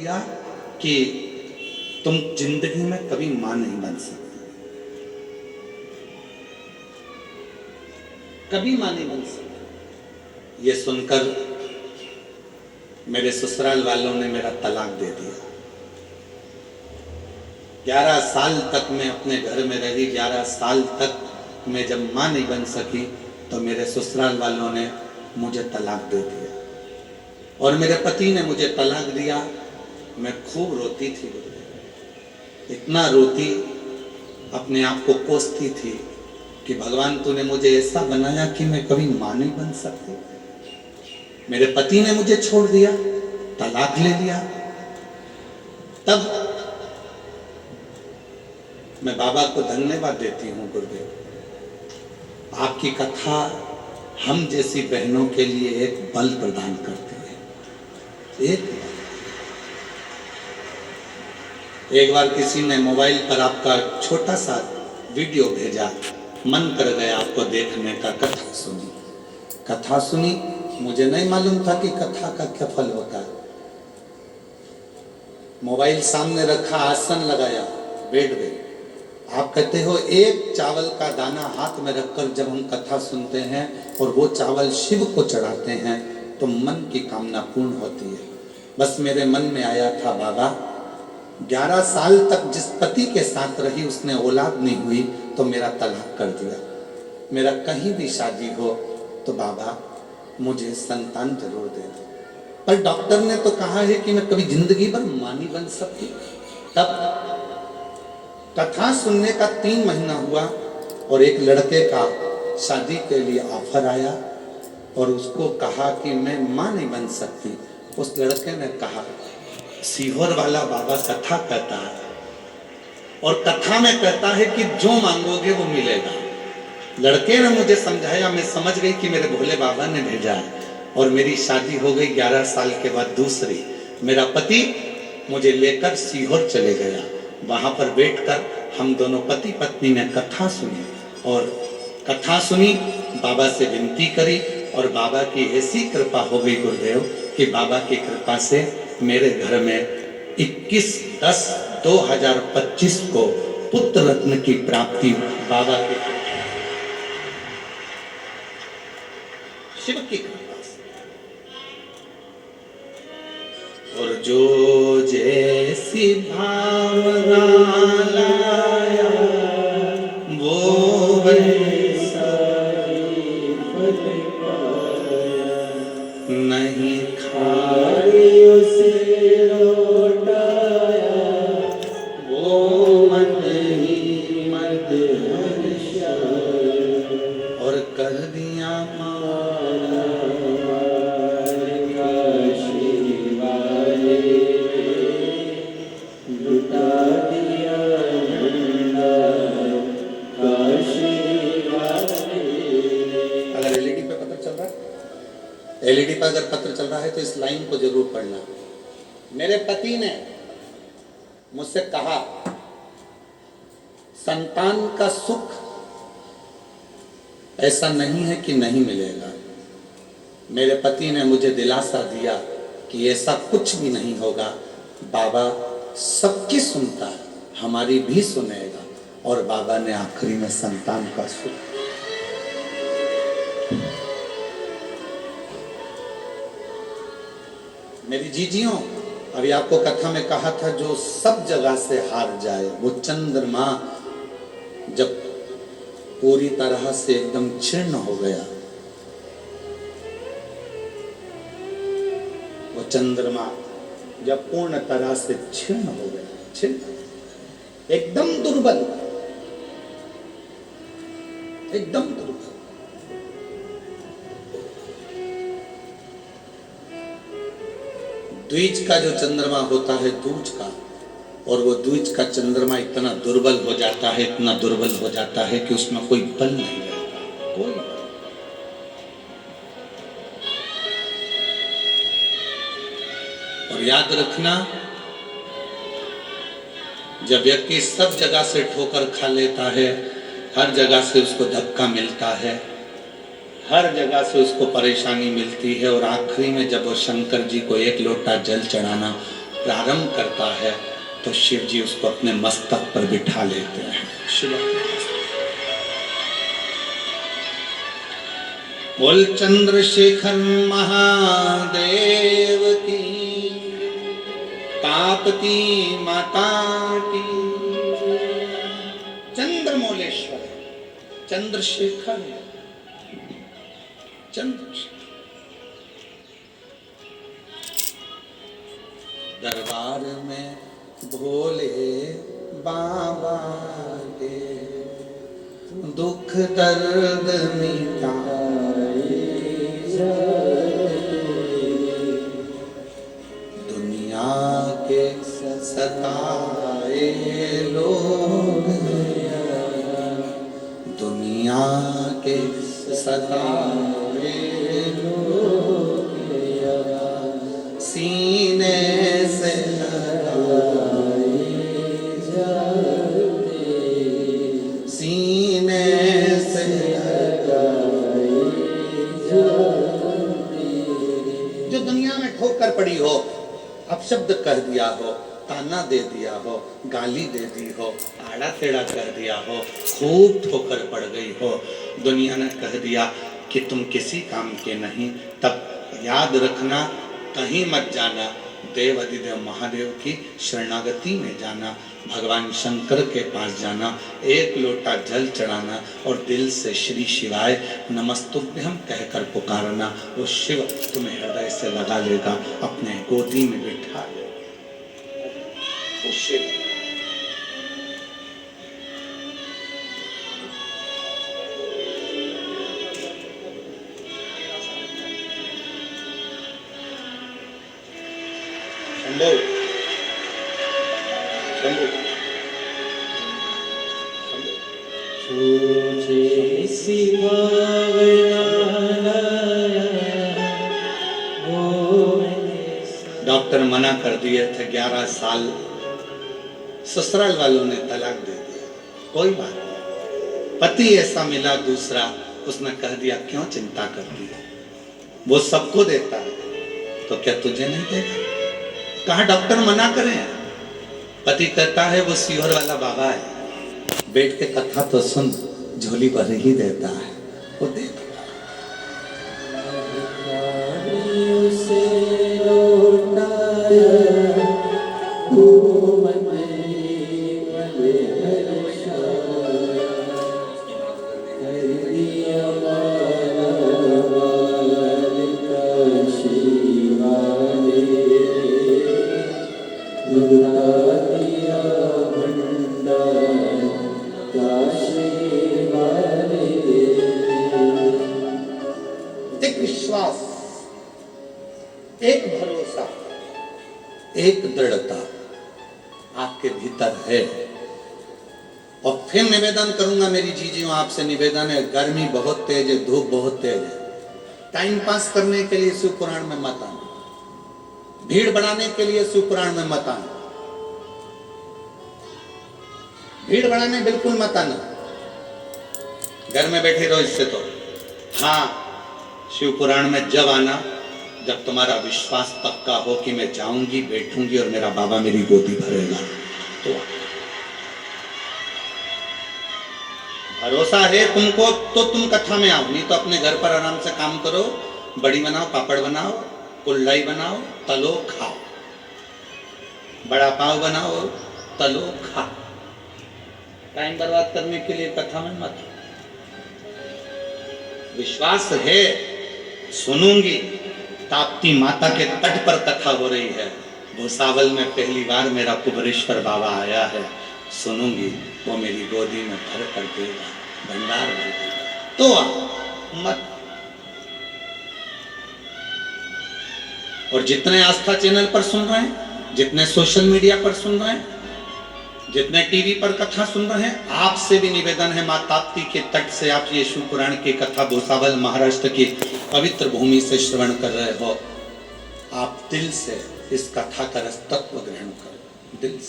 दिया कि तुम जिंदगी में कभी मां नहीं बन सकती, कभी मां नहीं बन सकती। ये सुनकर मेरे ससुराल वालों ने मेरा तलाक दे दिया। 11 साल तक मैं अपने घर में रही। 11 साल तक मैं जब मां नहीं बन सकी तो मेरे ससुराल वालों ने मुझे तलाक दे दिया और मेरे पति ने मुझे तलाक दिया। मैं खूब रोती थी, इतना रोती, अपने आप को कोसती थी कि भगवान तूने मुझे ऐसा बनाया कि मैं कभी मां नहीं बन सकती। मेरे पति ने मुझे छोड़ दिया, तलाक ले लिया। तब मैं बाबा को धन्यवाद देती हूँ, गुरुदेव, आपकी कथा हम जैसी बहनों के लिए एक बल प्रदान करती है। एक बार किसी ने मोबाइल पर आपका छोटा सा वीडियो भेजा, मन कर गया आपको देखने का। कथा सुनी, मुझे नहीं मालूम था कि कथा का क्या फल होता है। मोबाइल सामने रखा, आसन लगाया, बैठ गए। आप कहते हो एक चावल का दाना हाथ में रखकर जब हम कथा सुनते हैं और वो चावल शिव को चढ़ाते हैं तो मन की कामना पूर्ण होती है। बस मेरे मन में आया था, बाबा 11 साल तक जिस पति के साथ रही उसने औलाद नहीं हुई तो मेरा तलाक कर दिया। मेरा कहीं भी शादी हो तो बाबा मुझे संतान जरूर दे दो। पर डॉक्टर ने तो कहा है कि मैं कभी जिंदगी भर मां नहीं बन सकती। तब कथा सुनने का 3 महीना हुआ और एक लड़के का शादी के लिए ऑफर आया और उसको कहा कि मैं मां नहीं बन सकती। उस लड़के ने कहा, सीहोर वाला बाबा कथा कहता है और कथा में कहता है कि जो मांगोगे वो मिलेगा। लड़के ने मुझे समझाया, मैं समझ गई कि मेरे भोले बाबा ने भेजा है और मेरी शादी हो गई 11 साल के बाद दूसरी। मेरा पति मुझे लेकर सीहोर चले गया। वहां पर बैठकर हम दोनों पति पत्नी ने कथा सुनी और कथा सुनी, बाबा से विनती करी और बाबा की ऐसी कृपा हो गई गुरुदेव कि बाबा की कृपा से मेरे घर में 21/10/2025 को पुत्र रत्न की प्राप्ति बाबा के शिव की कृपा से। और जो जैसी भावना लाया वो वैसा ही फल पाया। नहीं खाई उसे लौटाया वो मन ही मद और कर दिया माला काशी वाले, लुटा दिया झंडा काशी वाले। अगर एलईडी पे पत्र चल रहा है, एलईडी पर अगर पत्र चल रहा है तो इस लाइन को जरूर पढ़ना। मेरे पति ने मुझसे कहा, संतान का सुख ऐसा नहीं है कि नहीं मिलेगा। मेरे पति ने मुझे दिलासा दिया कि ऐसा कुछ भी नहीं होगा, बाबा सबकी सुनता है, हमारी भी सुनेगा। और बाबा ने आखिरी में संतान का सुख। मेरी जीजियों, अभी आपको कथा में कहा था जो सब जगह से हार जाए, वो चंद्रमा जब पूरी तरह से एकदम क्षीण हो गया, वो चंद्रमा जब पूर्ण तरह से क्षीण हो गया, क्षीण, एकदम दुर्बल, एकदम दुर्बल। द्विज का जो चंद्रमा होता है दूज का, और वो द्विज का चंद्रमा इतना दुर्बल हो जाता है, इतना दुर्बल हो जाता है कि उसमें कोई बल नहीं रहता, कोई। और याद रखना, जब व्यक्ति सब जगह से ठोकर खा लेता है, हर जगह से उसको धक्का मिलता है, हर जगह से उसको परेशानी मिलती है, और आखिरी में जब वो शंकर जी को 1 लोटा जल चढ़ाना प्रारंभ करता है तो शिव जी उसको अपने मस्तक पर बिठा लेते हैं। शिव बोल चंद्रशेखर महादेव की, तापती माता की। चंद्रमौलेश्वर, चंद्रशेखर, चंद्रशेखर दरबार में भोले बाबा के दुख दर्द मिटाए, दुनिया के सताए लोग, दुनिया के सताए लोग सीने से लगाए जाते, सीने से लगाए जाते। जो दुनिया में ठोकर पड़ी हो, अपशब्द कह दिया हो, ताना दे दिया हो, गाली दे दी हो, आड़ा टेढ़ा कर दिया हो, खूब ठोकर पड़ गई हो, दुनिया ने कह दिया कि तुम किसी काम के नहीं, तब याद रखना कहीं मत जाना, देव अधिदेव महादेव की शरणागति में जाना, भगवान शंकर के पास जाना, एक लोटा जल चढ़ाना और दिल से श्री शिवाय नमस्तुभ्यम कहकर पुकारना। वो शिव तुम्हें हृदय से लगा लेगा, अपने गोदी में बिठा लेगा। वो शिव शंभो शंभो डॉक्टर मना कर दिए थे, 11 साल ससुराल वालों ने तलाक दे दिया, कोई बात नहीं। पति ऐसा मिला दूसरा, उसने कह दिया क्यों चिंता करती है, वो सबको देता है तो क्या तुझे नहीं देगा। कहा डॉक्टर मना करें, पति कहता है वो सीहोर वाला बाबा है, बैठ के कथा तो सुन, झोली भर ही देता है, वो देख। एक विश्वास, एक भरोसा, एक दृढ़ता आपके भीतर है। और फिर निवेदन करूंगा मेरी जीजियों, आपसे निवेदन है, गर्मी बहुत तेज है, धूप बहुत तेज है, टाइम पास करने के लिए शिव पुराण में मत आना, भीड़ बढ़ाने के लिए शिव पुराण में मत आना, भीड़ बढ़ाने बिल्कुल मत आना, घर में बैठे रहो। इससे तो हाँ, शिव पुराण में जब आना जब तुम्हारा विश्वास पक्का हो कि मैं जाऊंगी, बैठूंगी और मेरा बाबा मेरी गोदी भरेगा, तो भरोसा है तुमको तो तुम कथा में आओ, नहीं तो अपने घर पर आराम से काम करो, बड़ी बनाओ, पापड़ बनाओ, कुल्लाई बनाओ, तलो खाओ, बड़ा पाव बनाओ, तलो खाओ। टाइम बर्बाद करने के लिए कथा में मत। विश्वास है, सुनूंगी। ताप्ती माता के तट पर कथा हो रही है, भूसावल में पहली बार मेरा कुबरेश्वर बाबा आया है, सुनूंगी, वो मेरी गोदी में भर कर देगा, भंडार भर देगा, तो मत। और जितने आस्था चैनल पर सुन रहे हैं, जितने सोशल मीडिया पर सुन रहे हैं, जितने टीवी पर कथा सुन रहे हैं, आपसे भी निवेदन है, मां ताप्ती के तट से आप ये शिव पुराण की कथा भूसावल महाराष्ट्र की पवित्र भूमि से श्रवण कर रहे हो, आप दिल से इस कथा का रस तत्व ग्रहण करो, दिल से।